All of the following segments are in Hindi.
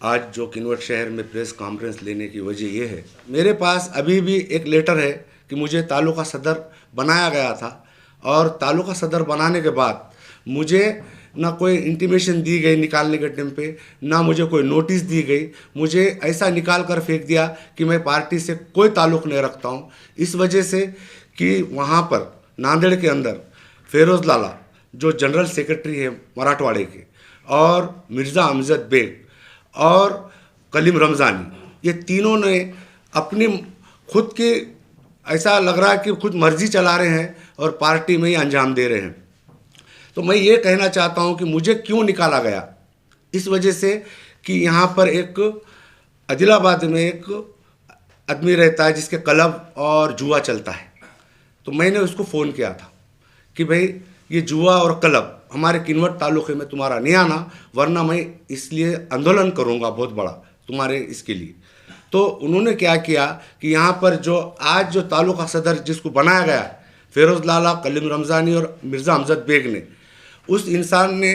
आज जो किन्नौर शहर में प्रेस कॉन्फ्रेंस लेने की वजह ये है, मेरे पास अभी भी एक लेटर है कि मुझे तालुका सदर बनाया गया था और तालुका सदर बनाने के बाद मुझे ना कोई इंटीमेशन दी गई निकालने के टाइम पे, ना मुझे कोई नोटिस दी गई। मुझे ऐसा निकाल कर फेंक दिया कि मैं पार्टी से कोई ताल्लुक़ नहीं रखता हूँ। इस वजह से कि वहाँ पर नांदेड़ के अंदर फेरोज़ लाला जो जनरल सेक्रेटरी है मराठवाड़े के, और मिर्ज़ा अमजद बेग और कलीम रमज़ानी, ये तीनों ने अपनी खुद की, ऐसा लग रहा है कि खुद मर्जी चला रहे हैं और पार्टी में ही अंजाम दे रहे हैं। तो मैं ये कहना चाहता हूँ कि मुझे क्यों निकाला गया, इस वजह से कि यहाँ पर एक आदिलाबाद में एक आदमी रहता है जिसके क्लब और जुआ चलता है। तो मैंने उसको फ़ोन किया था कि भाई ये जुआ और क्लब हमारे किन्नौर तालुके में तुम्हारा नहीं आना, वरना मैं इसलिए आंदोलन करूँगा बहुत बड़ा तुम्हारे इसके लिए। तो उन्होंने क्या किया कि यहाँ पर जो आज जो तालुका सदर जिसको बनाया गया फेरोज़ लाला, कलीम रमज़ानी और मिर्ज़ा अमजद बेग ने, उस इंसान ने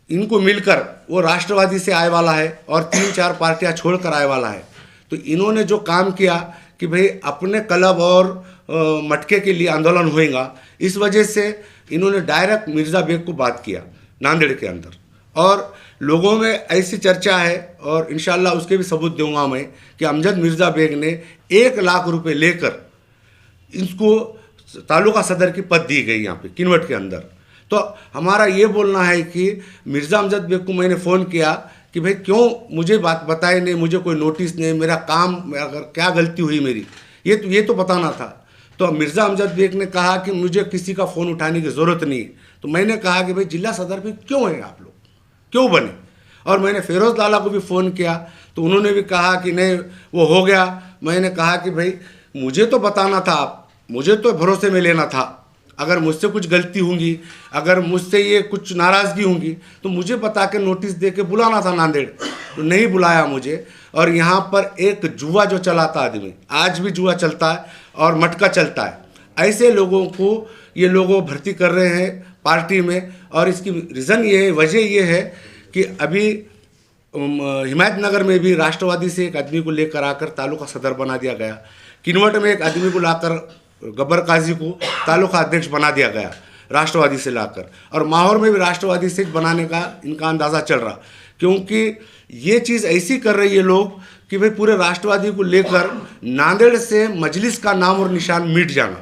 इनको मिलकर, वो राष्ट्रवादी से आए वाला है और 3-4 पार्टियां छोड़कर आए वाला है। तो इन्होंने जो काम किया कि भाई अपने क्लब और मटके के लिए आंदोलन होएगा, इस वजह से इन्होंने डायरेक्ट मिर्ज़ा बेग को बात किया नांदेड़ के अंदर। और लोगों में ऐसी चर्चा है और इंशाल्लाह उसके भी सबूत दूंगा मैं कि अमजद मिर्ज़ा बेग ने 1 लाख रुपए लेकर इसको तालुका सदर की पद दी गई यहाँ पे किन्नौर के अंदर। तो हमारा ये बोलना है कि मिर्ज़ा अमजद बेग को मैंने फ़ोन किया कि भाई क्यों मुझे बात बताए नहीं, मुझे कोई नोटिस नहीं, मेरा काम अगर क्या गलती हुई मेरी ये तो बताना था। तो मिर्ज़ा अमजद बेग ने कहा कि मुझे किसी का फ़ोन उठाने की ज़रूरत नहीं है। तो मैंने कहा कि भाई जिला सदर पे क्यों हैं आप लोग, क्यों बने? और मैंने फेरोज़ लाला को भी फ़ोन किया तो उन्होंने भी कहा कि नहीं वो हो गया। मैंने कहा कि भाई मुझे तो बताना था, आप मुझे तो भरोसे में लेना था। अगर मुझसे कुछ गलती होंगी, अगर मुझसे ये कुछ नाराज़गी होंगी तो मुझे बता के नोटिस दे के बुलाना था नांदेड़। तो नहीं बुलाया मुझे। और यहाँ पर एक जुआ जो चलाता आदमी, आज भी जुआ चलता है और मटका चलता है, ऐसे लोगों को ये लोग भर्ती कर रहे हैं पार्टी में। और इसकी रीज़न ये है, वजह ये है कि अभी हिमायतनगर में भी राष्ट्रवादी से एक आदमी को लेकर आकर तालुका सदर बना दिया गया। किन्नौर में एक आदमी को लाकर गब्बर काजी को तालुका अध्यक्ष बना दिया गया राष्ट्रवादी से लाकर। और माहौर में भी राष्ट्रवादी से बनाने का इनका अंदाज़ा चल रहा, क्योंकि ये चीज़ ऐसी कर रही है लोग कि भाई पूरे राष्ट्रवादी को लेकर नांदेड़ से मजलिस का नाम और निशान मिट जाना,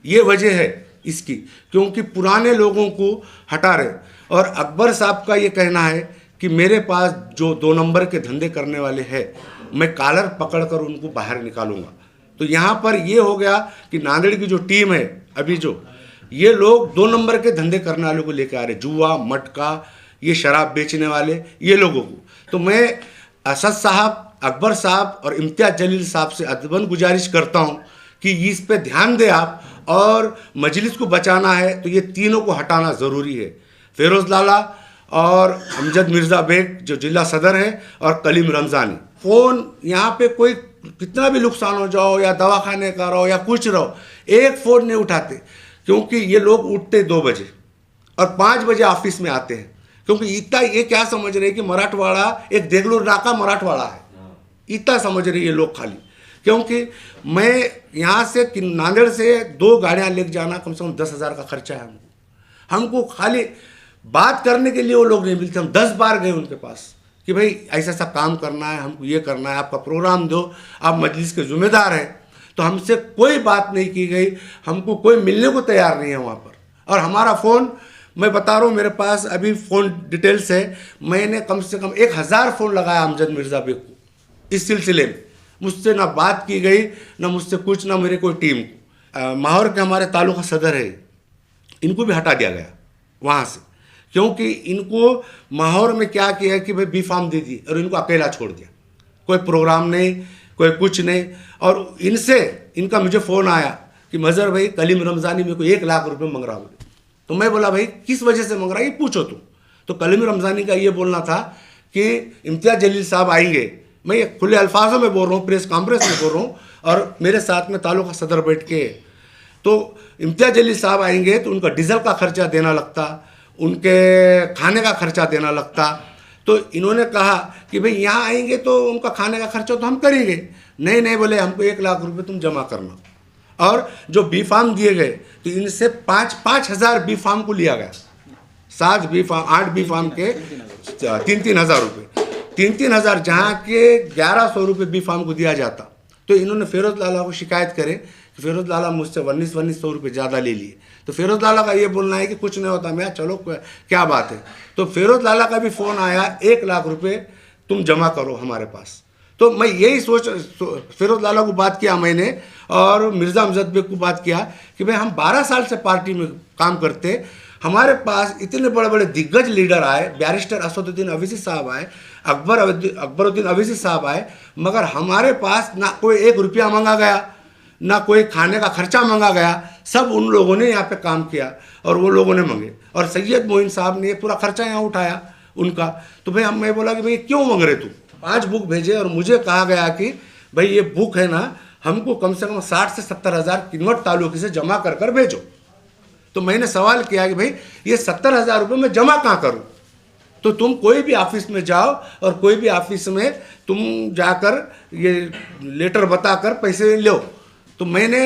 ये वजह है इसकी, क्योंकि पुराने लोगों को हटा रहे। और अकबर साहब का ये कहना है कि मेरे पास जो 2 नंबर के धंधे करने वाले हैं, मैं कॉलर पकड़कर उनको बाहर निकालूंगा। तो यहाँ पर ये हो गया कि नांदेड़ की जो टीम है अभी जो, ये लोग 2 नंबर के धंधे करने वालों को लेकर आ रहे, जुआ, मटका, ये शराब बेचने वाले, ये लोगों को। तो मैं असद साहब, अकबर साहब और इम्तियाज़ जलील साहब से अदबन गुजारिश करता हूँ कि इस पे ध्यान दें आप, और मजलिस को बचाना है तो ये तीनों को हटाना ज़रूरी है। फेरोज़ लाला और अमजद मिर्ज़ा बेग जो जिला सदर है और कलीम रमज़ानी। फ़ोन यहाँ पे कोई कितना भी नुकसान हो जाओ या दवाखाने का रहो या कुछ रहो, एक फ़ोन नहीं उठाते, क्योंकि ये लोग उठते 2 बजे और 5 बजे ऑफिस में आते हैं। क्योंकि इतना ये क्या समझ रहे हैं कि मराठवाड़ा एक देगलूर नाका मराठवाड़ा है, इतना समझ रहे ये लोग खाली। क्योंकि मैं यहाँ से नांदेड़ से 2 गाड़ियाँ लेकर जाना कम से कम 10,000 का खर्चा है हमको खाली बात करने के लिए वो लोग नहीं मिलते। हम 10 बार गए उनके पास कि भाई ऐसा ऐसा काम करना है, हमको ये करना है, आपका प्रोग्राम दो, आप मजलिस के ज़िम्मेदार हैं। तो हमसे कोई बात नहीं की गई, हमको कोई मिलने को तैयार नहीं है वहाँ पर। और हमारा फ़ोन, मैं बता रहा हूँ, मेरे पास अभी फ़ोन डिटेल्स है, मैंने कम से कम 1000 फ़ोन लगाया अमजद मिर्ज़ा बेग को इस सिलसिले में। मुझसे ना बात की गई, ना मुझसे कुछ, ना मेरे कोई टीम को। माहौर के हमारे तालुका सदर है, इनको भी हटा दिया गया वहाँ से, क्योंकि इनको माहौर में क्या किया कि भाई बी फार्म दे दी और इनको अकेला छोड़ दिया, कोई प्रोग्राम नहीं, कोई कुछ नहीं। और इनका मुझे फ़ोन आया कि मज़हर भाई कलीम रमज़ानी मेरे को 1 लाख रुपए मंग रहा बोले। तो मैं बोला भाई किस वजह से मंग रहा है ये पूछो तुम। तो कलीम रमज़ानी का ये बोलना था कि इम्तियाज़ जलील साहब आएंगे, मैं ये खुले अल्फाजों में बोल रहा हूँ, प्रेस कॉन्फ्रेंस में बोल रहा हूँ, और मेरे साथ में तालुका सदर बैठ के, तो इम्तियाज़ जलील साहब आएंगे तो उनका डीजल का खर्चा देना लगता, उनके खाने का खर्चा देना लगता। तो इन्होंने कहा कि भाई यहाँ आएंगे तो उनका खाने का खर्चा तो हम करेंगे। नहीं नहीं बोले, हमको 1 लाख रुपए तुम जमा करना। और जो बी फार्म दिए गए तो इनसे 5,000 बी फार्म को लिया गया। 7 बी फार्म 8 बी फार्म के 3,000 रुपये, 3,000 जहाँ के 1,100 रुपये बी फार्म को दिया जाता। तो इन्होंने फिरोज लाला को शिकायत करे कि फिरोज लाला मुझसे 1900 रुपये ज़्यादा ले लिए। तो फिरोज लाला का ये बोलना है कि कुछ नहीं होता। मैं चलो क्या बात है। तो फिरोज लाला का भी फ़ोन आया, 1 लाख रुपये तुम जमा करो हमारे पास। तो मैं यही फिरोज लाला को बात किया मैंने, और मिर्ज़ा अमजद बेग को बात किया कि भाई हम 12 साल से पार्टी में काम करते, हमारे पास इतने बड़े बड़े दिग्गज लीडर आए, बैरिस्टर असदुद्दीन अवैसी साहब आए, अकबरुद्दीन अवैसी साहब आए, मगर हमारे पास ना कोई 1 रुपया मांगा गया, ना कोई खाने का खर्चा मांगा गया। सब उन लोगों ने यहाँ पे काम किया और वो लोगों ने मांगे, और सैयद मोइन साहब ने पूरा खर्चा यहाँ उठाया उनका। तो भाई मैं बोला कि भाई क्यों मांग रहे तुम। 5 बुक भेजे और मुझे कहा गया कि भाई ये बुक है ना, हमको कम से कम 60 से 70 हज़ार किनवट तालुके से जमा कर कर भेजो। तो मैंने सवाल किया कि भाई ये 70,000 रुपये मैं जमा कहाँ करूँ। तो तुम कोई भी ऑफिस में जाओ और कोई भी ऑफिस में तुम जाकर ये लेटर बताकर पैसे लो। तो मैंने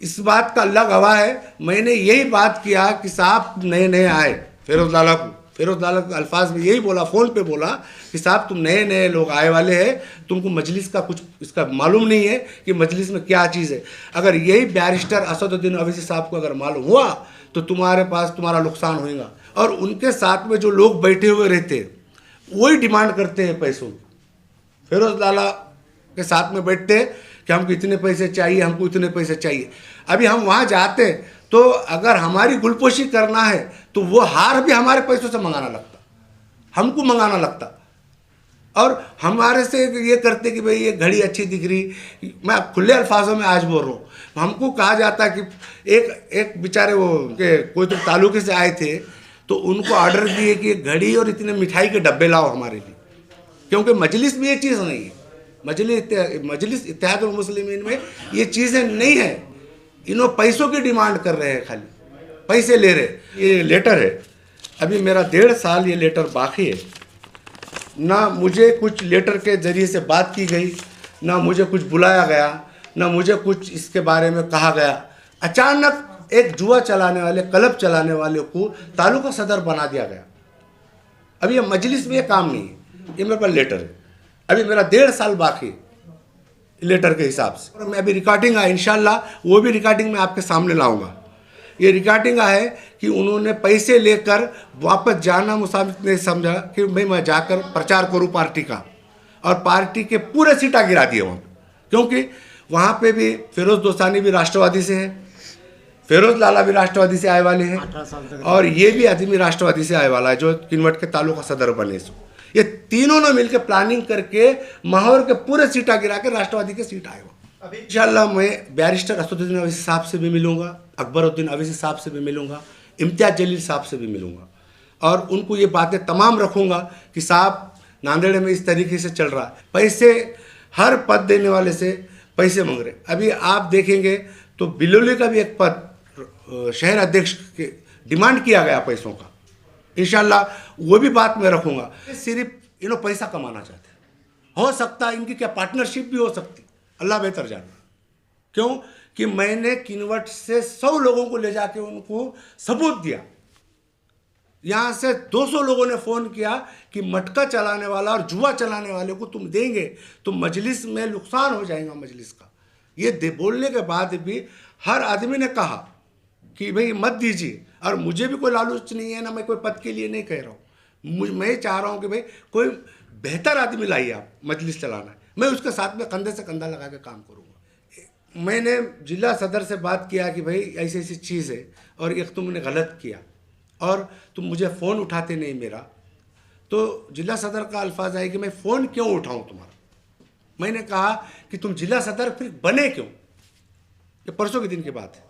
इस बात का अल्लाह गवाह है, मैंने यही बात किया कि साहब नए नए आए, फिरोज लाला के अल्फाज में यही बोला, फ़ोन पे बोला कि साहब तुम नए नए लोग आए वाले हैं, तुमको मजलिस का कुछ इसका मालूम नहीं है कि मजलिस में क्या चीज़ है। अगर यही बैरिस्टर असदुद्दीन अवैसी साहब को अगर मालूम हुआ तो तुम्हारा नुकसान होगा। और उनके साथ में जो लोग बैठे हुए रहते हैं वही डिमांड करते हैं पैसों की। फिरोज लाला के साथ में बैठते हैं कि हमको इतने पैसे चाहिए, हमको इतने पैसे चाहिए। अभी हम वहाँ जाते हैं तो अगर हमारी गुलपोशी करना है तो वो हार भी हमारे पैसों से मंगाना लगता, हमको मंगाना लगता। और हमारे से ये करते कि भाई ये घड़ी अच्छी दिख रही। मैं खुले अल्फाजों में आज बोल रहा हूँ, हमको कहा जाता कि एक बेचारे वो के कोई तो तालुके से आए थे, तो उनको ऑर्डर दिए कि घड़ी और इतने मिठाई के डब्बे लाओ हमारे लिए, क्योंकि मजलिस में ये चीज़ नहीं है। मजलिस इत्तेहादुल मुस्लिमीन में ये चीज़ें नहीं है। इन्होंने पैसों की डिमांड कर रहे हैं, खाली पैसे ले रहे। ये लेटर है, अभी मेरा 1.5 साल ये लेटर बाकी है। ना मुझे कुछ लेटर के ज़रिए से बात की गई, ना मुझे कुछ बुलाया गया, ना मुझे कुछ इसके बारे में कहा गया। अचानक एक जुआ चलाने वाले, क्लब चलाने वाले को तालुका सदर बना दिया गया। अभी ये मजलिस में ये काम नहीं है। ये मेरे पास लेटर है, अभी मेरा 1.5 साल बाकी लेटर के हिसाब से। और मैं अभी रिकॉर्डिंग है, इंशाल्लाह वो भी रिकॉर्डिंग मैं आपके सामने लाऊंगा। ये रिकॉर्डिंग है कि उन्होंने पैसे लेकर वापस जाना मुसाफिर ने समझा कि भाई मैं जाकर प्रचार करूं पार्टी का, और पार्टी के पूरे सीटा गिरा दिए वहाँ, क्योंकि वहाँ पे भी फिरोज दोस्तानी भी राष्ट्रवादी से है, फिरोज लाला भी राष्ट्रवादी से आए वाले हैं, और ये भी आदमी राष्ट्रवादी से आए वाला है जो किनवट के तालुका सदर बने। सो ये तीनों ने मिलकर प्लानिंग करके माहौर के पूरे सीटा गिरा के राष्ट्रवादी के सीट आए। अभी इंशाल्लाह मैं बैरिस्टर असदुद्दीन अवैसी साहब से भी मिलूंगा, अकबरुद्दीन अवैसी साहब से भी मिलूंगा, इम्तियाज़ जलील साहब से भी मिलूंगा, और उनको ये बातें तमाम रखूंगा कि साहब नांदेड़ में इस तरीके से चल रहा है, पैसे हर पद देने वाले से पैसे मांग रहे। अभी आप देखेंगे तो बिलोली का भी एक पद शहर अध्यक्ष के डिमांड किया गया पैसों का। इंशाल्लाह वो भी बात मैं रखूंगा। सिर्फ इन्हों पैसा कमाना चाहते हैं, हो सकता है इनकी क्या पार्टनरशिप भी हो सकती, अल्लाह बेहतर जाने। क्यों कि मैंने किनवट से 100 लोगों को ले जाके उनको सबूत दिया। यहाँ से 200 लोगों ने फ़ोन किया कि मटका चलाने वाला और जुआ चलाने वाले को तुम देंगे तो मजलिस में नुकसान हो जाएगा मजलिस का। ये बोलने के बाद भी हर आदमी ने कहा कि भाई मत दीजिए। और मुझे भी कोई लालच नहीं है ना, मैं कोई पद के लिए नहीं कह रहा हूँ। मैं चाह रहा हूँ कि भाई कोई बेहतर आदमी लाइए, आप मजलिस चलाना है, मैं उसके साथ में कंधे से कंधा लगा के काम करूँगा। मैंने जिला सदर से बात किया कि भाई ऐसी ऐसी चीज़ है और एक तुमने गलत किया और तुम मुझे फ़ोन उठाते नहीं मेरा। तो जिला सदर का अल्फाज है कि मैं फ़ोन क्यों उठाऊँ तुम्हारा। मैंने कहा कि तुम जिला सदर फिर बने क्यों, ये परसों के दिन की बात है।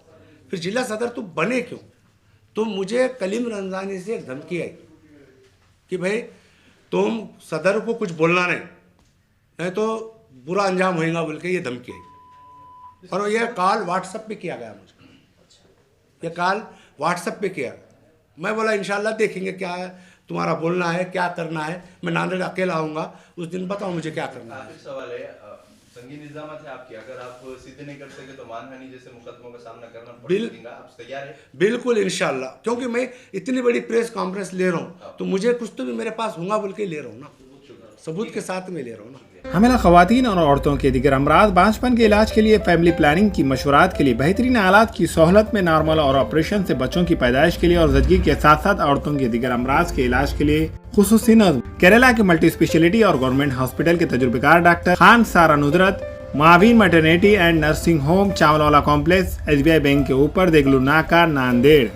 फिर जिला सदर तुम बने क्यों। तो मुझे कलीम रमज़ानी से एक धमकी आई कि भाई तुम सदर को कुछ बोलना नहीं तो बुरा अंजाम होएगा बोल के ये धमकी आई। और ये कॉल व्हाट्सएप पे किया गया मुझे, ये कॉल व्हाट्सएप पे किया। मैं बोला इंशाल्लाह देखेंगे क्या है। तुम्हारा बोलना है, क्या करना है। मैं नांदेड़ अकेला आऊँगा, उस दिन बताओ मुझे क्या करना है। आखिर सवाल है, संगीन इल्जामात है आपकी, अगर आप सिद्ध नहीं कर सके तो मानहानि जैसे मुकदमों का सामना करना पड़ सकेगा, आप तैयार है? बिल्कुल इंशाल्लाह, क्योंकि मैं इतनी बड़ी प्रेस कॉन्फ्रेंस ले रहा हूँ तो मुझे कुछ तो भी मेरे पास होगा बोल के ले रहा हूँ ना, सबूत के साथ में ले रहा हूँ ना। हमेला ख़वातीन और औरतों के दिगर अमराज बांझपन के इलाज के लिए फैमिली प्लानिंग की मशवरात के लिए बेहतरीन आलात की सहूलत में नॉर्मल और ऑपरेशन से बच्चों की पैदाइश के लिए और ज़चगी के साथ साथ औरतों के दिगर अमराज के इलाज के लिए खुसूसी नज़्म केरला के मल्टी स्पेशलिटी और गवर्नमेंट हॉस्पिटल के तजुर्बेकार डॉक्टर खान सारा नुजरत मावीन maternity and nursing home Chawalwala complex SBI bank के ऊपर देगलू नाका नांदेड़।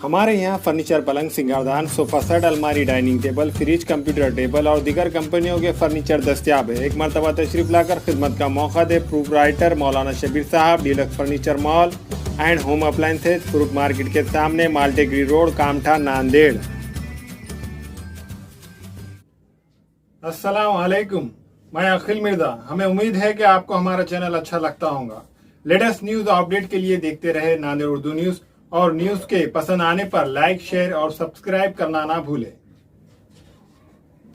हमारे यहाँ फर्नीचर, पलंग, सिंगारदान, सोफा सेट, अलमारी, dining table, fridge, computer table और दीगर कंपनियों के फर्नीचर दस्तियाब है। एक मरतबा तशरीफ लाकर खिदमत का मौका दे। प्रूफ राइटर मौलाना शबीर साहब, deluxe furniture mall and home appliances, fruit market के सामने, माल्टेगरी रोड, कामठा, नांदेड़। अस्सलाम वालेकुम, मैं अखिल मिर्जा। हमें उम्मीद है कि आपको हमारा चैनल अच्छा लगता होगा। लेटेस्ट न्यूज अपडेट के लिए देखते रहे नांदेड़ उर्दू न्यूज, और न्यूज के पसंद आने पर लाइक, शेयर और सब्सक्राइब करना ना भूलें।